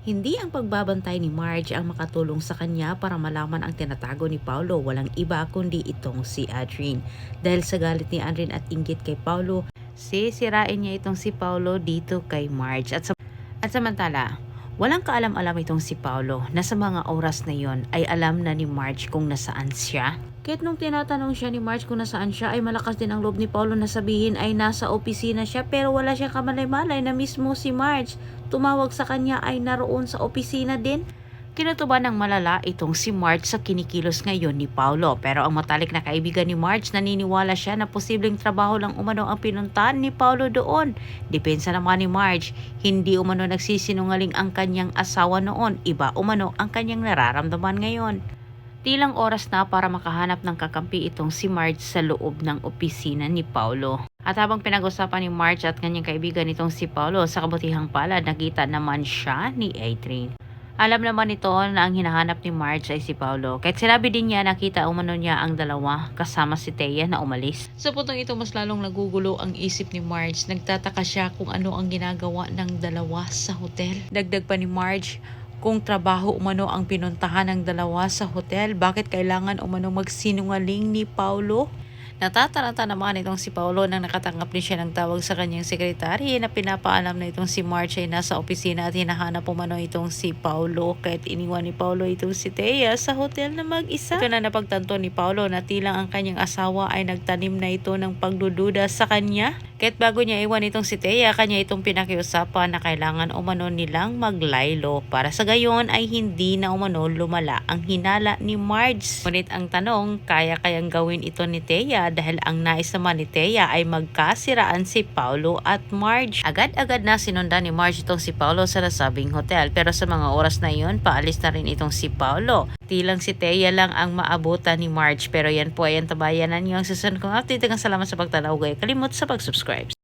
Hindi ang pagbabantay ni Marge ang makatulong sa kanya para malaman ang tinatago ni Paulo. Walang iba kundi itong si Adrien. Dahil sa galit ni Adrien at inggit kay Paulo, sisirain niya itong si Paulo dito kay Marge. At samantala, walang kaalam-alam itong si Paulo na sa mga oras na yon ay alam na ni Marge kung nasaan siya. Kahit nung tinatanong siya ni Marge kung nasaan siya ay malakas din ang loob ni Paulo na sabihin ay nasa opisina siya, pero wala siyang kamalay-malay na mismo si Marge tumawag sa kanya ay naroon sa opisina din. Kinutuban ng malala itong si Marge sa kinikilos ngayon ni Paulo, pero ang matalik na kaibigan ni Marge naniniwala siya na posibleng trabaho lang umano ang pinuntahan ni Paulo doon. Depensa naman ni Marge, hindi umano nagsisinungaling ang kanyang asawa noon, iba umano ang kanyang nararamdaman ngayon. Tilang oras na para makahanap ng kakampi itong si Marge sa loob ng opisina ni Paulo. At habang pinag-usapan ni Marge at kanyang kaibigan itong si Paulo, sa kabutihang palad nakita naman siya ni Adrien. Alam naman ito na ang hinahanap ni Marge ay si Paulo. Kahit sinabi din niya nakita umano niya ang dalawa kasama si Thea na umalis. Sa puntong ito mas lalong nagugulo ang isip ni Marge. Nagtataka siya kung ano ang ginagawa ng dalawa sa hotel. Dagdag pa ni Marge, kung trabaho umano ang pinuntahan ng dalawa sa hotel, bakit kailangan umano magsinungaling ni Paulo? Natataranta naman itong si Paulo nang nakatanggap din siya ng tawag sa kanyang sekretary na pinapaalam na itong si Marge ay nasa opisina at hinahanap umano itong si Paulo, kahit iniwan ni Paulo itong si Thea sa hotel na mag-isa. Ito na napagtanto ni Paulo na tilang ang kanyang asawa ay nagtanim na ito ng pagdududa sa kanya. Kahit bago niya iwan itong si Thea, kanya itong pinakiusapan na kailangan umano nilang maglaylo para sa gayon ay hindi na umano lumala ang hinala ni Marge. Ngunit ang tanong, kaya-kayang gawin ito ni Thea dahil ang nais naman ni Thea ay magkasiraan si Paulo at Marge. Agad-agad na sinundan ni Marge itong si Paulo sa nasabing hotel, pero sa mga oras na iyon, paalis na rin itong si Paulo. Tilang si Thea lang ang maabutan ni Marge, pero yan po ay ang tabayanan niyo. Ang susunod kong update. Salamat sa pagtanaw. Kalimot sa pag-subscribe.